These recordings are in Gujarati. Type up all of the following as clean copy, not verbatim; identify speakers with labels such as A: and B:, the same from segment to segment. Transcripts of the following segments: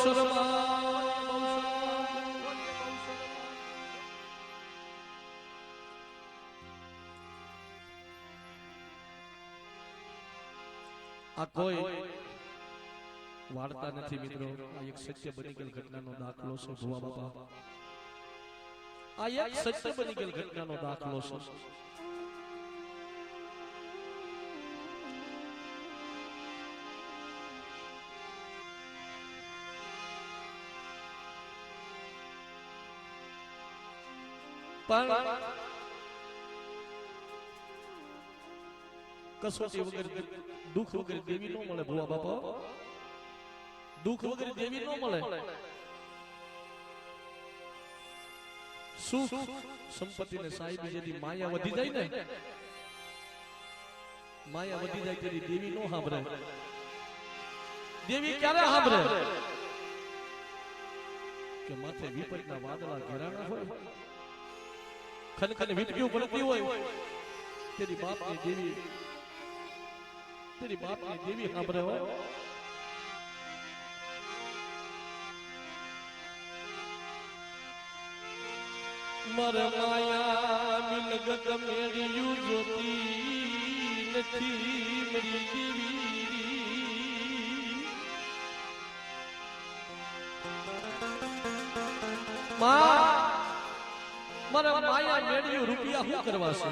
A: આ કોઈ વાર્તા નથી મિત્રો, આ એક સત્ય બની ગયેલ ઘટનાનો દાખલો છે ભુવા બાપા. આ એક સત્ય બની ગયેલ ઘટનાનો દાખલો છે. પણ કસોટી વગર દુઃખ વગર દેવી ન મળે ભુવા બાપા, દુઃખ વગર દેવી ન મળે. સુખ સંપત્તિ ને સાહેબ જેથી માયા વધી જાય ને, માયા વધી જાય તેની દેવી નો સાંભળે. દેવી ક્યારે સાંભળે કે માથે વિપરીતના વાદળા ઘેરાણા હોય, ખનખને વીટક્યું પડતી હોય, તેરી બાપની દેવી, તેરી બાપની દેવી સાંભળે હોય. મર માયા મિલગત મેળ્યું જોતી નથી મારી દેવી. મારા માયા મેળ્યું રૂપિયા શું કરવા છે?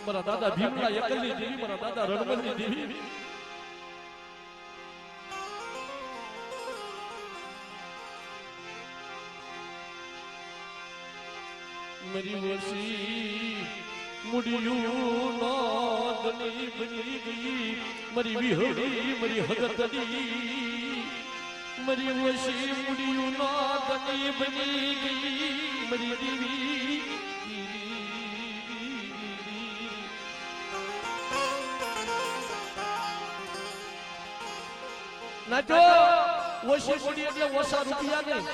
A: મારા દાદા ભીમલા એકલની દેવી, મારા દાદા રણવંતની દેવી, मेरी वसी मुड़ियों नादनी बनी गई, मरी विहड़ी मरी हगतनी, मरी वसी मुड़ियों नादनी बनी गई, मरी देवी. ना जो वसी मुड़ी એટલે ઓછા રૂપિયા નહીં,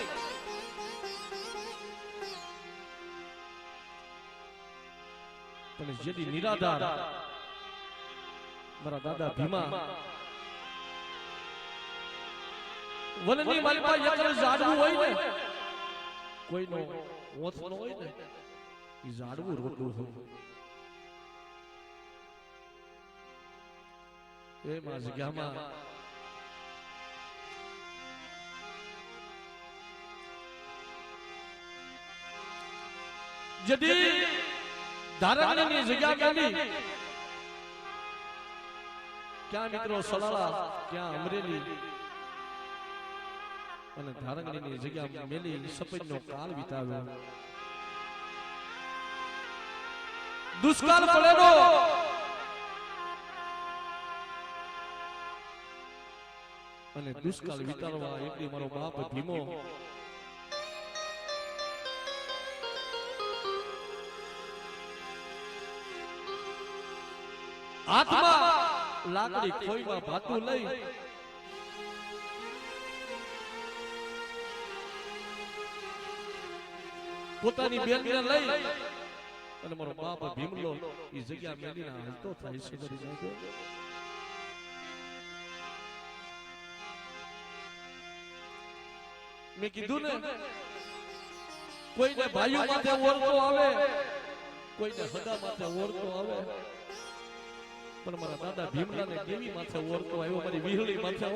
A: જેથી નિરાધાર મારા દાદા ભીમા વનની માલિકા એકલ ઝાડવું હોય ને, કોઈનો ઓથ ન હોય ને, એ ઝાડવું રોટલું હોય. એ માં જગ્યામાં જેથી ધારણની જગ્યા મેલી, ક્યાં મિત્રો સલાલા, ક્યાં અમરેલી, અને ધારણની જગ્યા મેલી સપનનો કાળ વિતાવ્યો. દુષ્કાળ પડેલો અને દુષ્કાળ વિતારવા એકલી મારો બાપ ભીમો હાથમાં લાકડી ખોઈમાં ભાતું લઈ પોતાની બેનને લઈ અને મારો બાપ ભીમલો એ જગ્યા મેલીને હાલતો થાય છે. મેં કીધું ને, કોઈને ભાઈઓ માથે ઓરતો આવે, કોઈને હગા માથે ઓરતો આવે, પણ મારા દાદા ભીમલાને દેવી માથે ઓરતો આવ્યો, મારી વિહળી માથે,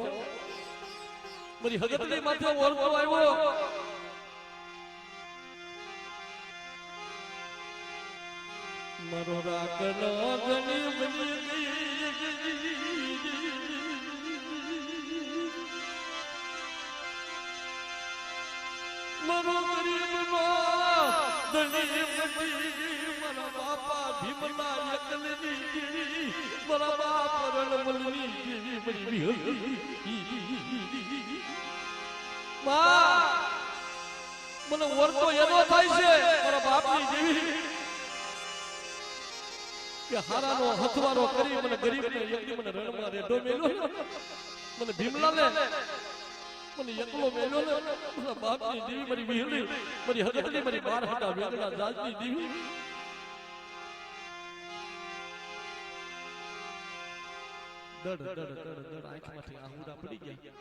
A: મારી હગતની માથે ઓરતો આવ્યો. મારો રાખનો ગણી બની મારો ગરીબનો ધણી બની, મારા બાપા ભીમલા એકલની, મારા બાપ રણવલની દેવી મારી વિહળી. મને ઓરતો એનો થાય છે મારા બાપની દેવી કે હારાનો હથવારો કરી મને ગરીબને એકલી મને રણમાં રેડો મેલ્યો, મને ભીમલાને મને એકલો મેલ્યો ને, મારા બાપની દેવી મારી વિહળી, મારી હગતની, મારી બાર હટા વેગડા જાતની દેવી. દડ દડ દડ દડ આંખમાંથી આહુડા પડી ગયા.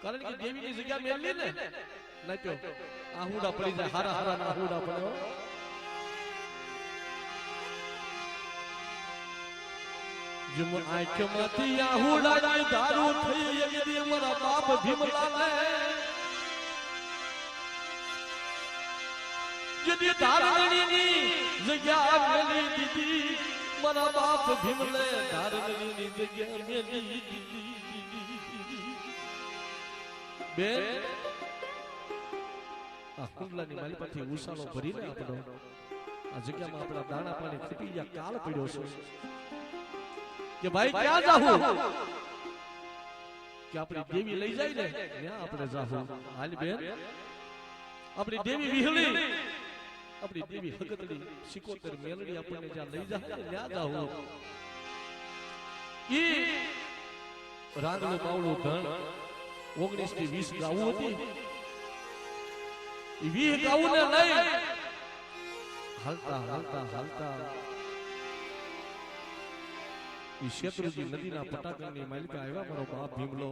A: કારણ કે દેવીની જગ્યા મેલી ને નાટ્યો આહુડા પડી જાય. હારા હારા ના આહુડા પડે. જુમ આંખમાંથી આહુડાની ધારું થઈ એવી મારા બાપ ભીમલાને જદી ધારણીની જગ્યા મેલી દીધી. મારા બાપ ભીમલે ધારણીની જગ્યા મેલી દીધી. બેન આ કુંડલાની મારી પાછી ઉસાળો ભરીને આપણો આ જગ્યામાં આપણા દાણા પાણી ખૂટી ગયા. કાળ પડ્યો છે કે ભાઈ ક્યાં જાવું કે આપણી દેવી લઈ જાય ને ત્યાં આપણે જાવું. હાલ બેન આપણી દેવી વિહળી આપણી દેવી હકતડી સિકોતર મેલડી આપણને જ્યાં લઈ જાય ને ત્યાં જાવું. ઈ રાંગલું બાવળું ધણ 19 થી 20 ગાવું હતી. ઈ 20 ગાવું ને લઈ હાલતા હાલતા હાલતા ઈ શેત્રુજી નદીના પટાકણની માલિકા આવ્યા. મારો બાપ ભીમલો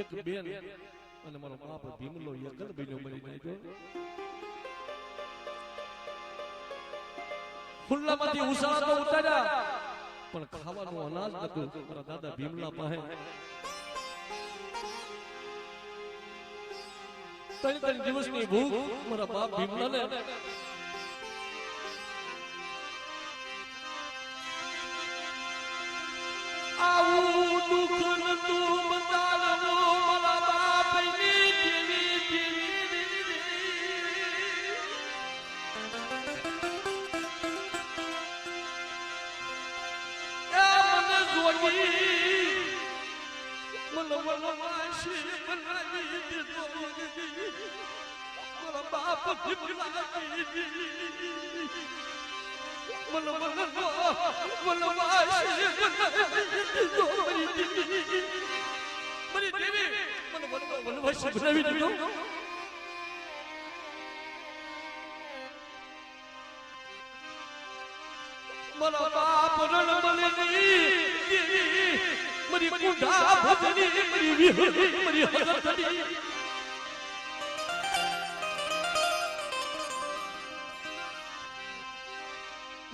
A: એક બેન અને મારો બાપ ભીમલો એકલ બન્યો મરી જાય. ખુલ્લામાંથી ઉસાળા તો ઉતાર્યા પણ ખાવાનું અનાજ નતું મારા દાદા ભીમલા પાસે. 3 દિવસની ભૂખ મારા બાપ ભીમલાને. આવું દુઃખ નતું બતાડવો મારા બાપની દેવી દેવી. મને જોડી મને વનવાસી બનાવી દીધો મારા બાપ ભીમલા. મારા બાપ રણમલની મરી કુંડા ભજની મરી વિહળી મરી હગતડી.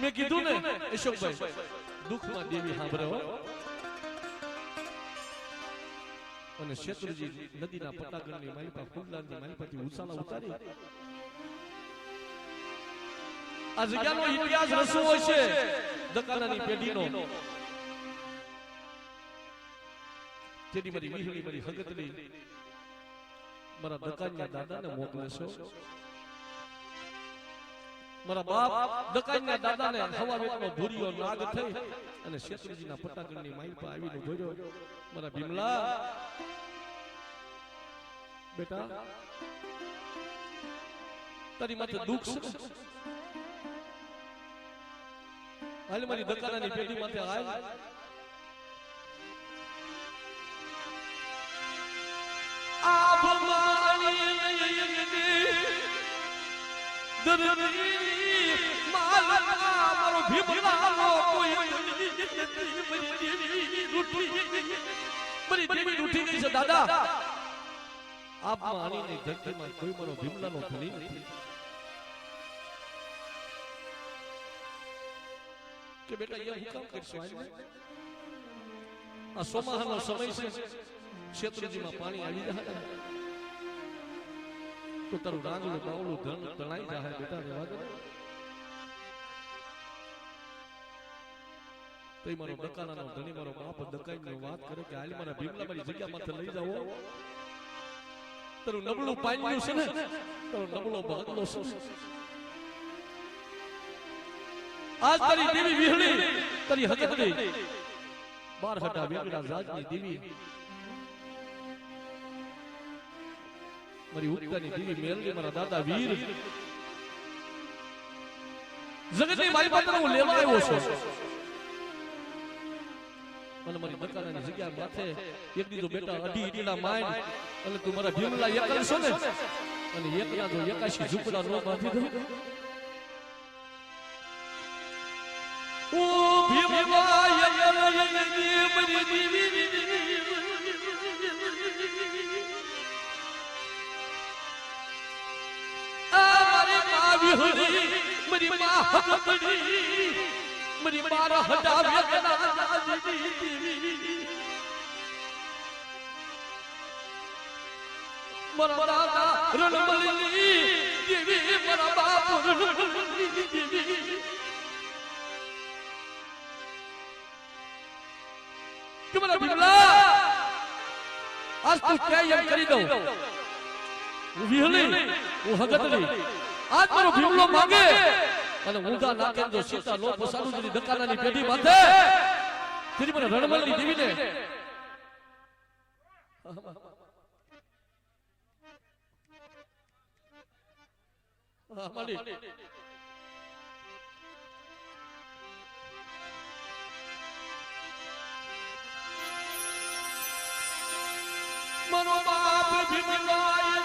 A: મેં કીધું ને અશોકભાઈ દુઃખમાં દેવી સાંભળો. અને શેત્રુજી નદીના પટાગણની માલિકા કુંડલાની માલિકાથી ઉસાળા ઉતારી. આ જગ્યાનો ઇતિહાસ રસવો છે દકાનાની પેઢીનો. તેની મારી વિહળી મારી હગતડી મારા દકાનના દાદાને મોકલે છો. મારા બાપ દકાનના દાદાને હવા વેતનો ભૂરીયો નાગ થઈ અને શેત્રુજીના પટાગણની માલિકા આવીને ભર્યો. મારા ભીમલા બેટા તારી માથે દુઃખ છે. હાલ મારી દકાનાની પેઢી માથે હાલ. આ ભવાની દરદી માલના મારો ભીમલાનો કોઈ મારી દેવી રૂઠી ગઈ છે દાદા. આપ માણીની ધરતીમાં કોઈ મારો ભીમલાનો ધણી નથી. કે બેટા એ હું કામ કરશું? આ સોમાહાનો સમય છે. ક્ષેત્રજીમાં પાણી આવી જાય તો તારું રાંગલું બાવળું ધન તણાઈ જાય. બેટા રહેવા દે. તો મારો દકાનાનો ધણી મારો બાપ દકાઈની વાત કરે કે હાલ મારા ભીમલા મારી જગ્યામાંથી લઈ જાઓ. તારું નબળું પાન્યું છે ને તારો નબળો ભાગલો છે. આજ તારી દેવી વિહળી તારી હકતડી 12 હટા વેગડા રાજની દેવી મારી ઉત્તરની દેવી મેલડી મારા દાદા વીર જગતની મારી પાસે હું લેવા આવ્યો છું. અને મારી દકાનાની જગ્યા માથે એક દીધો બેટા અઢી ઈટડા માઈન એટલે તું મારા ભીમલા એકલ છો ને અને એકલા જો 81 ઝૂંપડા નો બાંધી દઉં ઓ ભીમલા એકલ મરી મરી મા હકડી મરી મારા હટાવ્યા કના મારા દાદા રણમલી દેવી મારા બાપ રણમલી દેવી કે મારા ભીમલા આજ તું ક્યાં એમ કરી દઉં હું વિહલી હું હગતડી આજ મારો ભીમલો માંગે અને ઊંધા નાકે જો સીતા નો પસાડું જરી દકાનાની પેઢી બાંધે તેરી મને રણમલની દેવીને માલી મનો બાપ ભીમલાય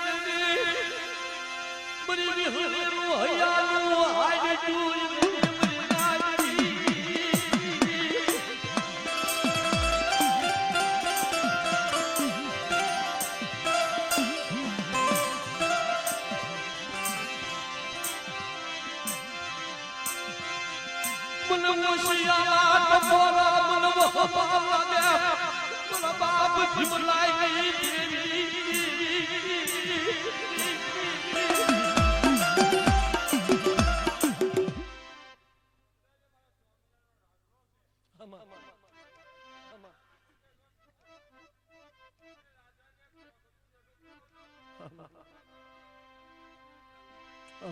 A: મરી વિહરું હયાનું હાય તું મન મોશિયા ટપોરા મન વહવા દે મન બાપ ભીમલાય દેવી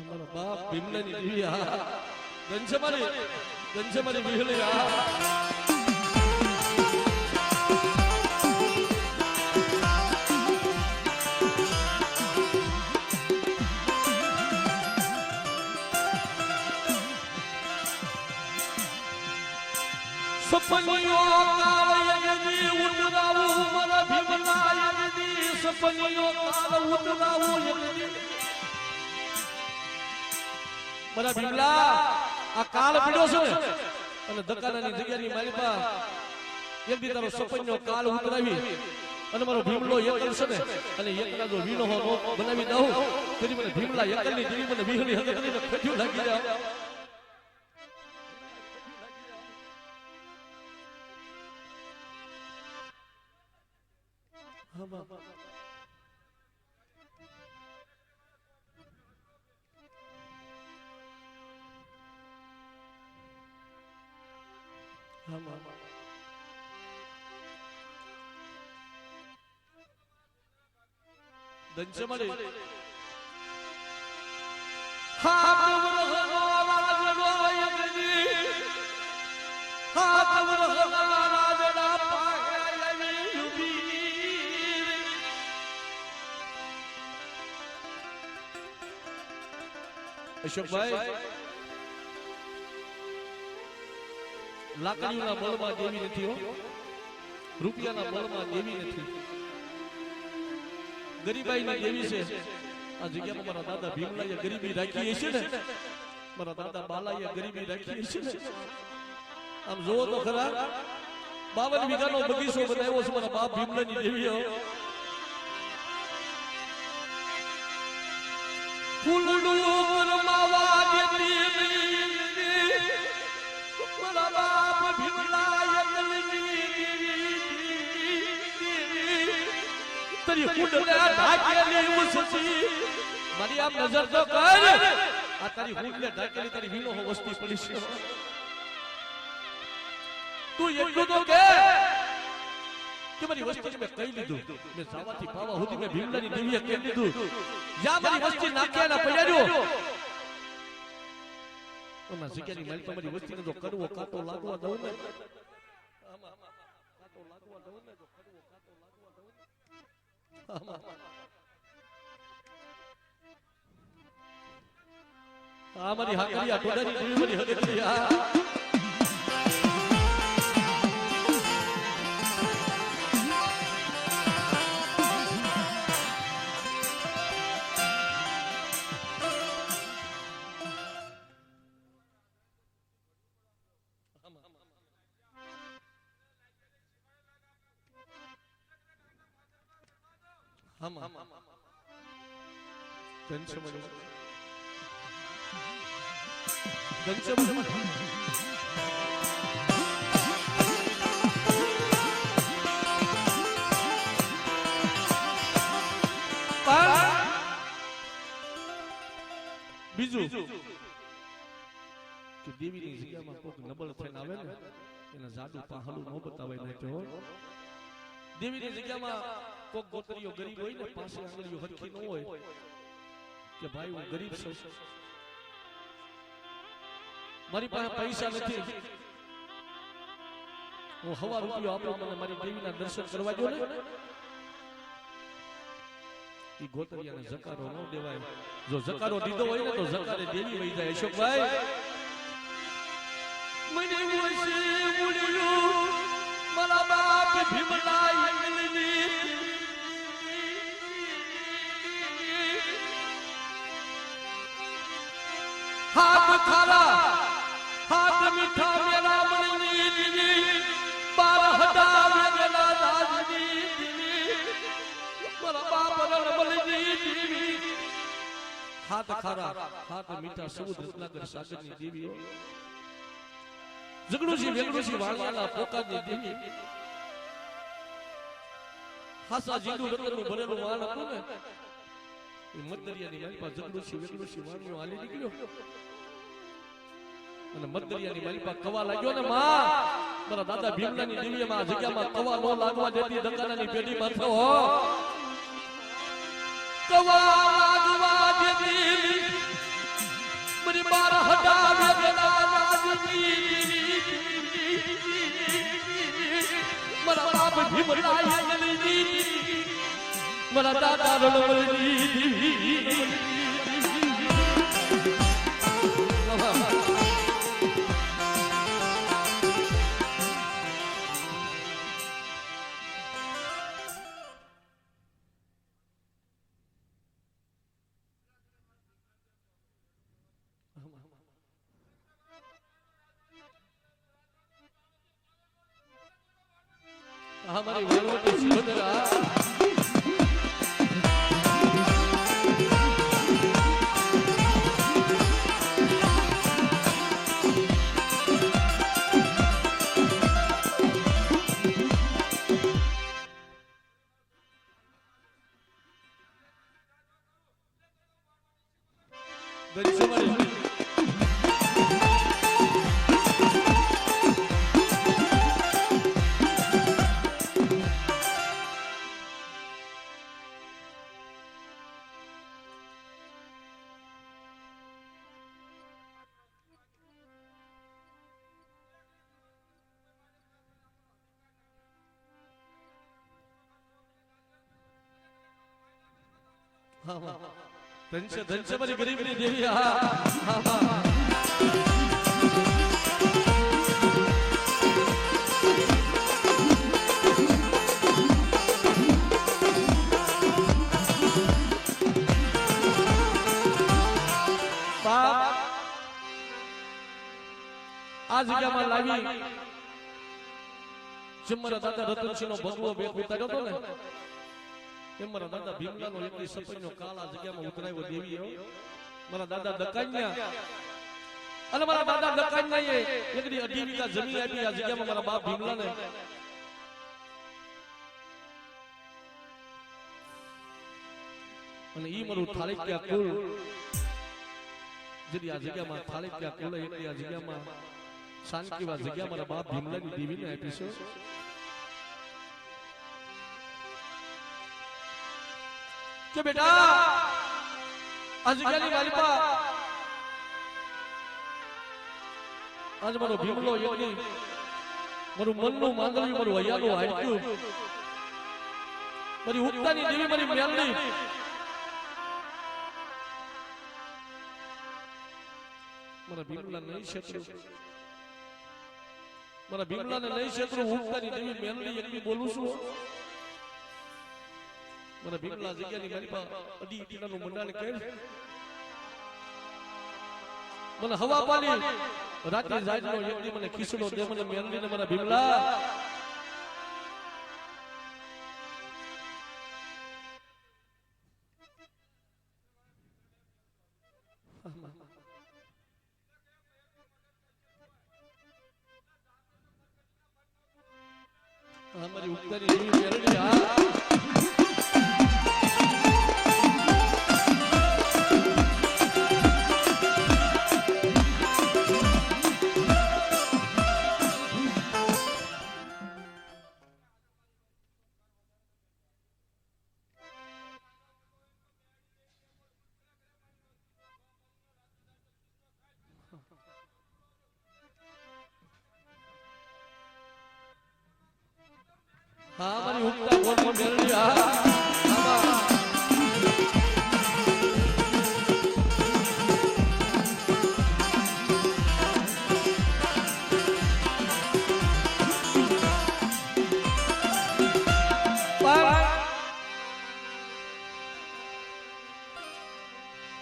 A: મારો બાપ ભીમલાની દેવી આ ગંજમારી વિહળી આ સપનિયો કાળયની ઉતરાવું મારા ભીમલાયની સપનિયો કાળ ઉતરાવું મારા ભીમલા આ કાળ પીડો છે ને અને દકાનાની જગ્યાની માલિકા એક દી તારો સપનિયો કાળ ઉતરાવી અને મારો ભીમલો એકલ છે ને અને એકલા જો વીણો હો બનાવી દઉં તેથી મને ભીમલા એકલની દેવી મને વિહળી હગતની ખટ્યું લાગી જાય દંશમલે અશોકભાઈ લાકડીઓના બળમાં દેવી નથી હો રૂપિયાના બળમાં દેવી નથી ગરીબાઈની દેવી છે આ જગ્યામાં મારા દાદા ભીમલાએ ગરીબી રાખી છે ને મારા દાદા બાલાએ ગરીબી રાખી છે ને આમ જોવો તો ખરા 52 વીઘાનો બગીચો બનાવ્યો છે મારા બાપ ભીમલાની દેવીઓ ફૂલડું કરમાવા દેતી મારા બાપ ભીમલાએ તરી હુંડને ઢાકેલી ઉસસી મારી આમ નજર તો કર આ તારી હુંડને ઢાકેલી તારી વીણો હો વસ્તી પડી છે તું એટલું તો કે મારી વસ્તી મેં કહી લીધું મેં સાવાથી પાવા સુધી મેં ભીમલાની દેવીએ કહી લીધું જા મારી વસ્તી નાખ્યા ના પડ્યો ઓના જગ્યાની માલિક મારી વસ્તીને જો કરવો કાટો લાગવા દઉં ને આમાં કાટો લાગવા દઉં ને જો કરવો કાટો લાગવા દઉં આ મારી હાકરી આ ટોડાની દેવી મારી હગેલી આ આમાં ઘનશ્યામ બીજું કે દેવીની જગ્યામાં કોઈક નબળ થઈને આવે ને એને જાદુ પહાડું ન બતાવાય ને તો દેવીની જગ્યામાં કોઈક ગોતરીઓ ગરીબ હોય ને પાસે આંગળીઓ હરખી ન હોય કે ભાઈ હું ગરીબ છું, મારી પાસે પૈસા નથી, હું હવા રૂપિયો આપો મને મારી દેવીના દર્શન કરવા દો ને, ઈ ગોતરિયાને જકારો ન દેવાય. જો જકારો દીધો હોય ને તો જકારે દેવી વહી જાય. અશોકભાઈ મને વસે મુળ્યો મારા બાપ ભીમલા યંગલની હાથ ખારા હાથ મીઠા મેરા મણની દીવી બાર હડા વેલા રાજની દીવી મારા બાપ રણબલની દીવી હાથ ખારા હાથ મીઠા સબુદ રત્નાકર સાગરની દેવીઓ જગડુજી વેગડુજી વાળિયાના પોકાની દેવી હાસા જીંદુ રતનનું ભરેલું વાળ હતું ને એ મદરિયાની માલિપા જગડુજી વેગડુજી વાળિયો હાલી નીકળ્યો અને મદરિયાની માલિપા કવા લાગ્યો ને માં મારા દાદા ભીમલાની દેવીમાં આ જગ્યામાં કવા નો લાગવા દેતી દકાનાની પેઢી માં થો કવા લાગવા દેતી મારી બાર હડા વેગડા રાજની મારા બાપ ભીમલા યંગલની મારા દાદા રણવલની हमारी वनवटी सुभद्रा धन से बड़ी गरीब ने देवी આ જગ્યામાં લાવી ચમરા દાદા રતનસિંહ નો ભગવો બેટ ઉતાર્યો હતો ને મારા દાદા ભીમલાનો એકલી સપઈનો કાળા જગ્યામાં ઉતરાયો દેવીઓ મારા દાદા દકાન્યા અને મારા દાદા દકાન્યાએ એકલી 18 વીઘા જમીન આપી આ જગ્યામાં મારા બાપ ભીમલાને અને ઈ મારું થાળીક્યા કુલ જેથી આ જગ્યામાં થાળીક્યા કુલ એકલી આ જગ્યામાં શાંતિવા જગ્યા મારા બાપ ભીમલાની દેવીને આપી છે. કે બેટા આ જગ્યાની માલિપા આજ મારો ભીમલો એકની મારું મનનું માંદલ્યું મારું હૈયાનું હાડક્યું મારી ઉગતાની દેવી મારી મેલડી મારા ભીમલા નહીં ક્ષેત્રું મારા ભીમલાને નહીં ક્ષેત્રું ઉગતાની દેવી મેલડી એકની બોલું છું. મને ભીમલા જગ્યાની માલિપા અડી ટીનાનું મંડાણ કહે મને હવા પાલી રાતે જાજનો એકદી મને ખીસડો દે મને મેલડીને મારા ભીમલા મારી ઉગતાની દેવી મેરડી હા હા મારી ઉગતા બોલી મેરડી હા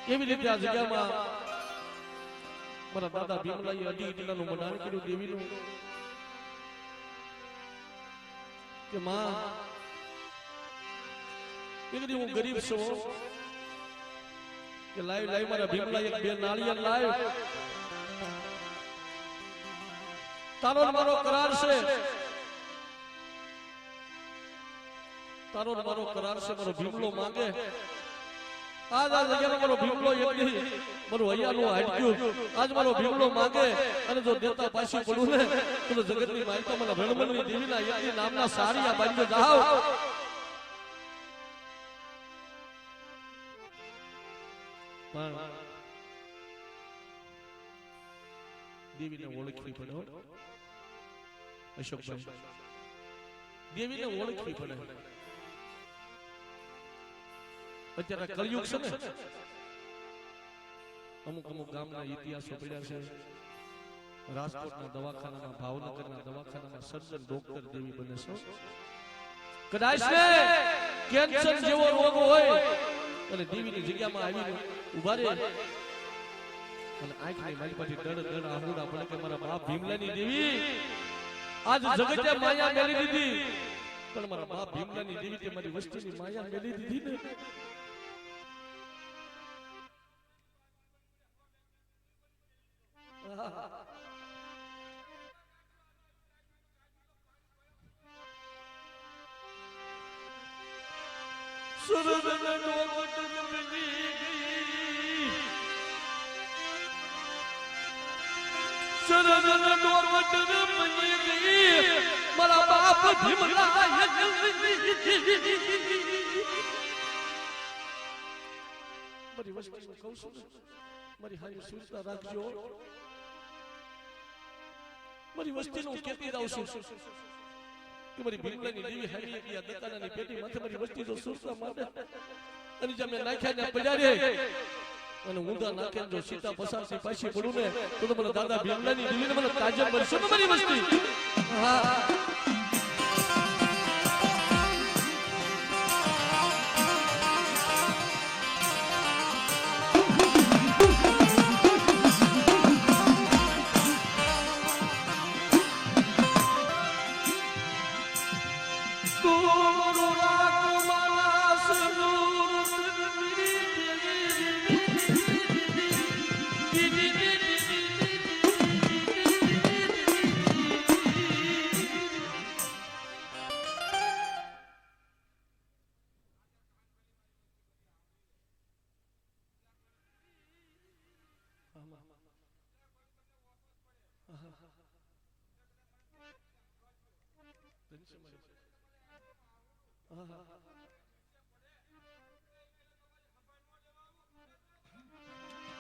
A: કેવી રીતે આ જગ્યામાં મારા દાદા ભીમલાએ અઢી કિલ્લાનું બનાન કર્યું દેવીનું કે માં એકદી હું ગરીબ છું કે લાઈવ મારા ભીમલા એક બે નાળિયેર લાઈવ તારો મારો કરાર છે તારો મારો કરાર છે મારો ભીમલો માંગે આજ આ જગ્યાનો મારો ભીમલો એકદી મારું હૈયાનું હાડક્યું આજ મારો ભીમલો માંગે અને જો દેતા પાછી પડું ને તો જગતની માલિકા મને રણમણની દેવીના એકદી નામના સારિયા બાંધો જાવ પણ દેવીને ઓળખવી પડે અશોકભાઈ દેવીને ઓળખવી પડે અત્યારે કળયુગ છે ને અમુક ગામના ઇતિહાસો પડ્યા છે રાજકોટના દવાખાનામાં ભાવનગરના દવાખાનામાં સર્જન ડોક્ટર દેવી બને છે કદાચ ને કેન્સર જેવો રોગ હોય અને દેવીની જગ્યામાં આવીને ઉભા રહે અને આંખની મારી પાસે દડ આહુડા પડે કે મારા બાપ ભીમલાની દેવી આજ જગતે માયા મેલી દીધી પણ મારા બાપ ભીમલાની દેવી તે મારી વસ્તીની માયા મેલી દીધી ને મારા બાપ ભીમલા મારી વસ્તી કહું છું મારી હારી સુરતા રાખજો મારી વસ્તીનું કેતી જાઉં છું કે મારી ભીમલાની દેવી હારી કે આ દકાનાની પેટી માથે મારી વસ્તી જો સુરતા માટે અને જે મેં નાખ્યા ને પજારે અને ઊંધા નાખે જો સીતા પસારથી પાછી પડું ને તો મને દાદા ભીમલાની દેવીને મને તાજબ બનશે ને મારી વસ્તી હા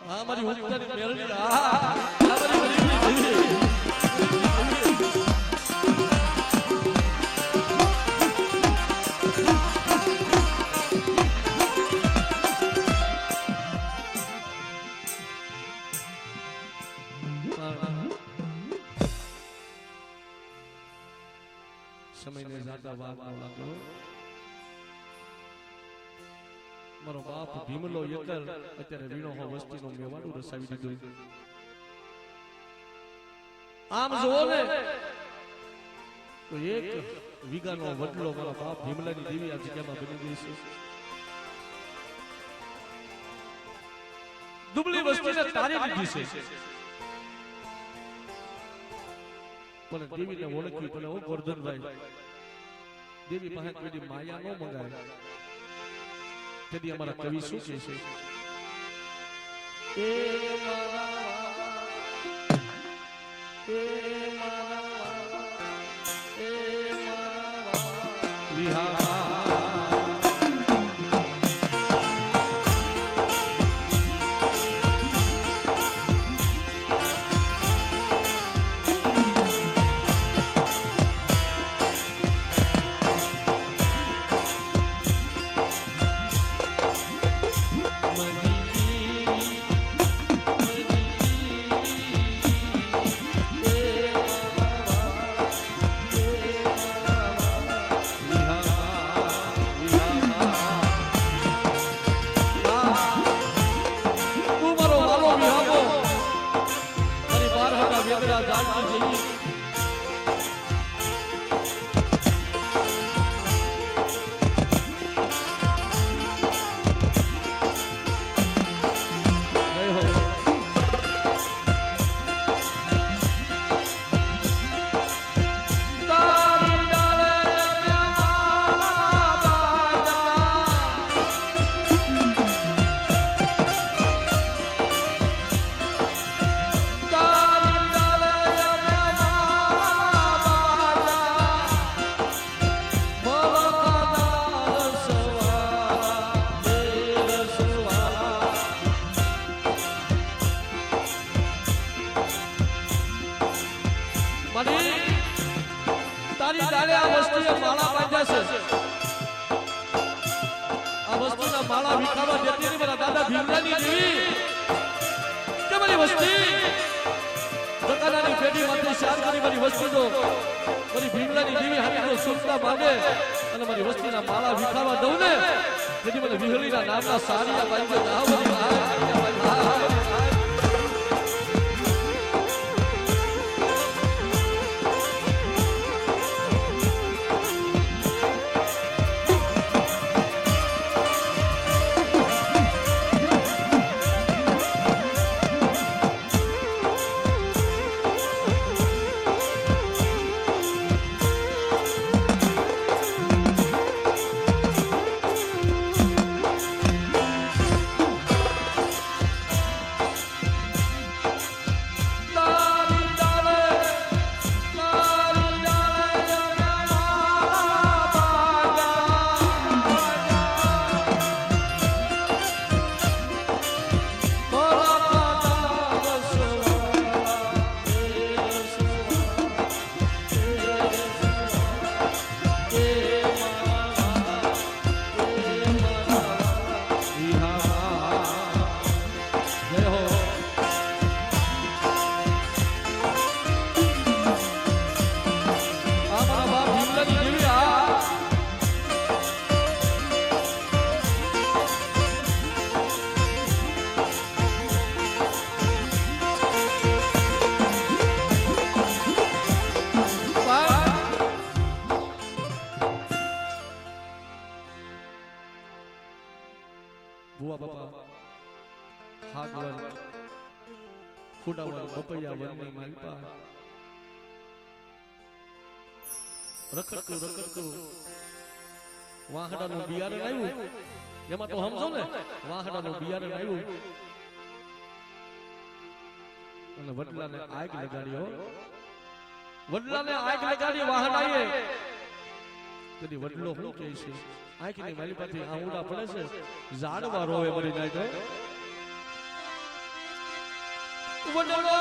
A: હા મારી ઉગતાની મેરડી હા મારી સમયને જાતા વાર ન લાગ્યો મારો બાપ ભીમલો એકર અત્યારે વીણો હો વસ્તીનો મેવાડું રસાવી દીધું આમ જોવો ને તો એક વીઘાનો વડલો મારો બાપ ભીમલાની દેવી આ જગ્યામાં બની ગઈ છે દુબળી વસ્તીને તારી દીધી છે પણ દેવીને ઓળખવી પડે ઓ ગોરધનભાઈ દેવી પાસે કોઈ માયા ન મંગાય તેથી અમારા કવિ શું કહે છે એ મારા તારી ડાળે આ વસ્તુએ માળા બાંધ્યા છે આ વસ્તુના માળા વિખાવા દેતી નથી મારા દાદા ભીમરાની દેવી કે મારી વસ્તી દકાનાની પેઢી માંથી શાર કરી મારી વસ્તી જો મારી ભીમરાની દેવી હાથનો સુખતા માંગે અને મારી વસ્તીના માળા વિખાવા દઉં ને તેથી મને વિહળીના નામના સારિયા બાંધ્યો દાવરી ભુવા બાપા હાગવર ફૂડાવર બપૈયા વરની માલપા રખડતું વાહડાનું બિયારણ આવ્યું એમાં તો સમજો ને વાહડાનું બિયારણ આવ્યું અને વડલાને આગ લગાડ્યો વડલાને આગ લગાડી વાહડાએ કદી વડલો શું કહે છે આંખની માલિપાથી આંગળા પડે છે ઝાડવા રોવે મરી જાય તો વડલો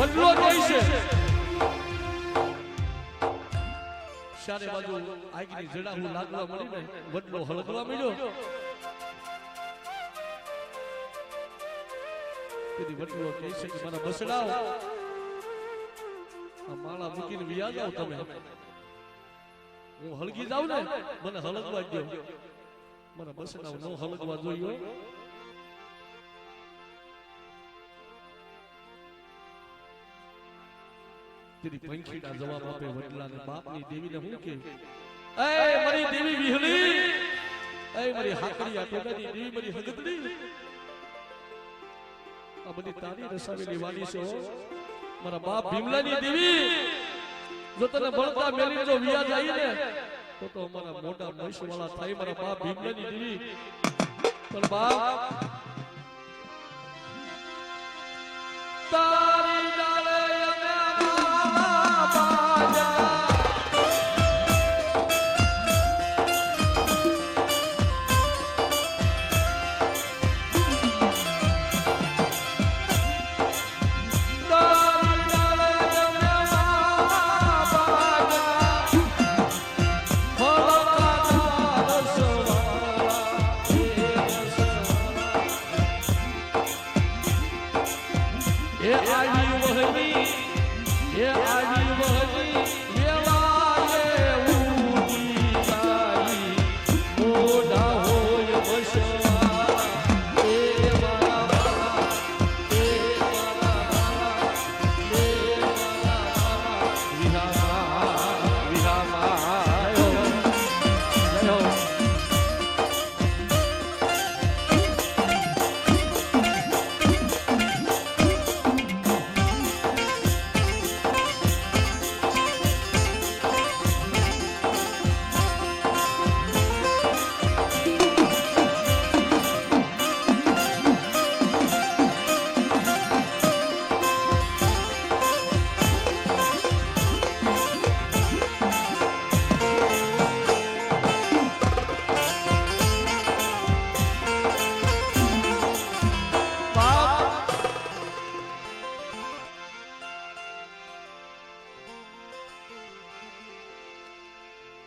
A: વડલો જોઈ છે ચારે બાજુ આગની જડા હું લાગવા મળી ને વડલો હળગવા મળ્યો તેથી વડલો કહે છે કે મારા બસડાઓ આ માળા મૂકીને વ્યા જાવ તમે હું હળગી જાવ ને મને હળગવા દો મારા બસડાઓ નો હળગવા જોઈએ તેરી પંખીડા જવાબ આપે વડલાને બાપની દેવીને હું કે એ મારી દેવી વિહળી એ મારી હાકરિયા ટોડાની દેવી મારી હગતડી આ બધી તારી રસાવેલી વાડી છે મારા બાપ ભીમલાની દેવી જો તને બળતા મેલી જો વિયા જાય ને તો અમારા મોટા મહેશ વાળા થાય મારા બાપ ભીમલાની દેવી પણ બાપ તારી ડાલે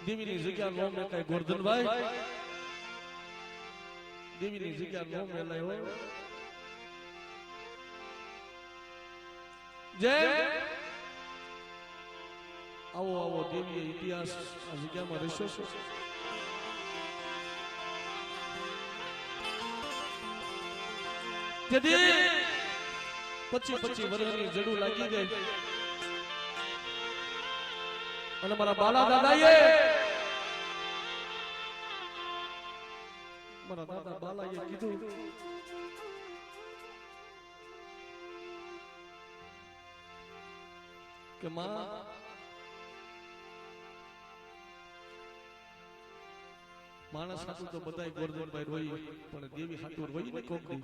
A: દેવીની જગ્યા નો મે કઈ ગોરધનભાઈ દેવીની જગ્યા નો મેલાયો જય આવો આવો દેવીએ ઇતિહાસ આ જગ્યામાં રહેશો છો તેથી 25 વર્ષની જડું લાગી ગઈ અને મારા બાલા દાદાએ મારા દાદા બાલાએ કીધું કે માં માણસ હાટું તો બધાય ગોરધનભાઈ રોઈ પણ દેવી હાટું રોઈ ને કોક દી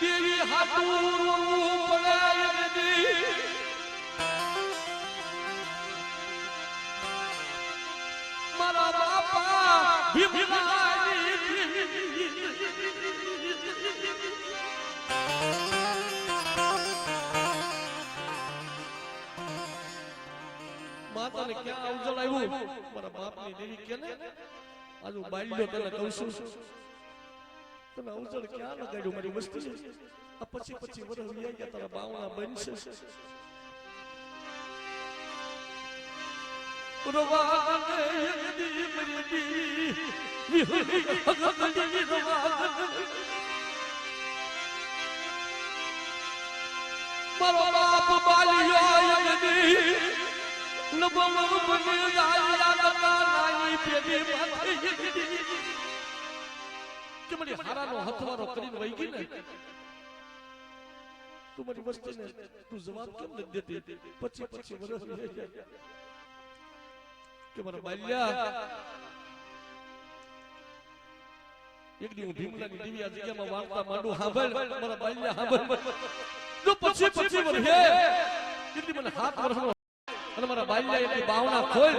A: દેવી હાટું રોવું પડે મારા બાપા માતાને ક્યાં ઉજળ આવ્યું મારા બાપની દેવી કે ને આજુ બાલ્યો તને કહું છું તને ઉજળ ક્યાં લગાડ્યું મારી વસ્તી આ 25 વર્ષ વ્યા ગયા તારા બાવણા બનશે રવાને યદી મરી વિહળી ભગતની રવાને મારો બાપ બાલ્યો યદી નબમ બને આયા નકા નાની પેડી માથે યદી કે મને હારાનો હથવારો કરીને વઈ ગઈ ને તું મારી વસ્તીને તું જવાબ કેમ નથી દેતી 25 વર્ષ રહી જાય કે મારા બાલ્યા એક દી હું ભીમલાની દેવી આ જગ્યામાં વાર્તા માંડું સાંભળ મારા બાલ્યા સાંભળ જો 25 વર્ષ હે કેટલી મને 7 વર્ષનો અને મારા બાલ્યા એટલી બાવણા ખોલ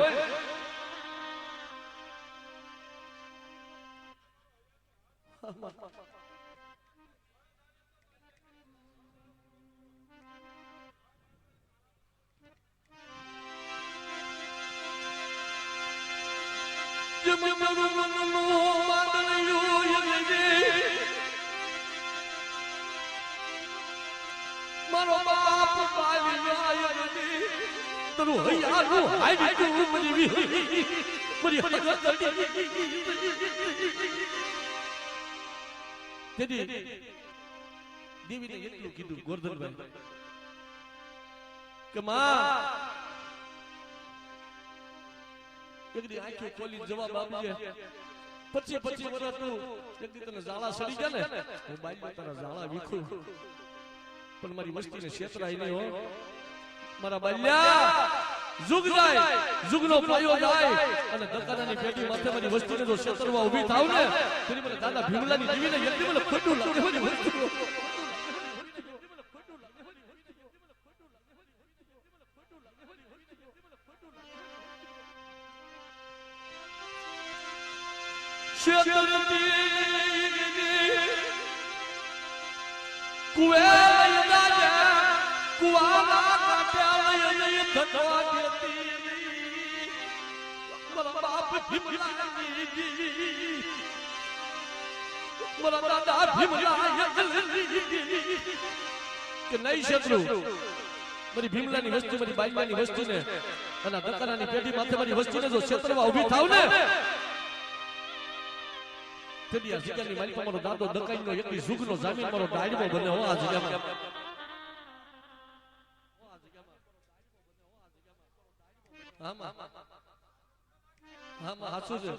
A: જમ મારું મનનું માંડળિયું યગજે મારો બાપ પાલી જાય તરું હૈયારું હાઈ તું મરી મરી તેથી દેવીને એટલું કીધું ગોરધનભાઈ કે માં એક દી આંખે ખોલી જવાબ આપજે 25 વર્ષ તું એક દી તને ઝાલા સડી ગયા ને હું બાઈ તારા ઝાલા વીખું પણ મારી વસ્તીને છેતરાય નહીં હો મારા બાલ્યા જુગ જાય જુગનો પાયો જાય અને દકાનાની પેટી માથે મારી વસ્તીને જો છેતરવા ઊભી થાવ ને તેની મને દાદા ભીમલાની જીવીને એટલી મને ખોટું લાગે મારી વસ્તુ નહીં શત્રુ મારી ભીમલાની વસ્તુ મારી બાઈલાની વસ્તુને અને દકાનાની પેઢી માથે મારી વસ્તુને જો ક્ષેત્રમાં ઊભી થાવ ને તેની આ જગ્યાની માલિક મારો દાદો દકાઈનો એકલી સુખનો જામીન મારો ડાયડો બને હો આ જગ્યામાં આમાં હાચું છે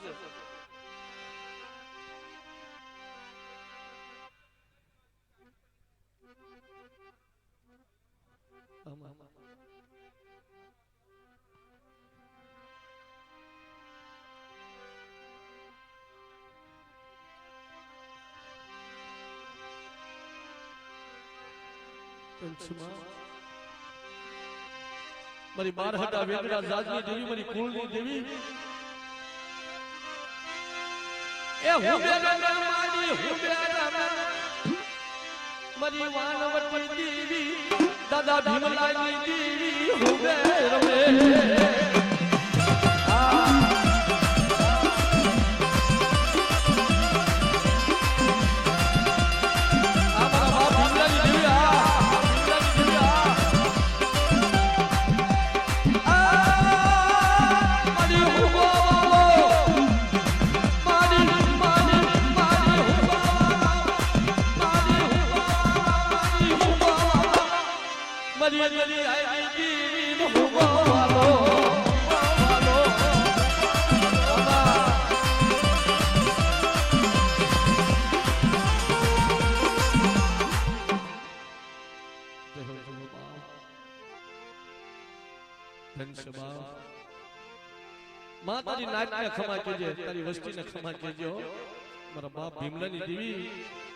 A: મારી બારહટા વેગડા જાજની દેવી મારી કુળની દેવી એ હું બેરા મારી હું બેરા મારી વાનવટી દેવી દાદા ભીમલાની દેવી હું બેરા માં તારી નાકને ખમા કેજે તારી વસ્તીને ખમા કેજો મારા બાપ ભીમલાની દેવી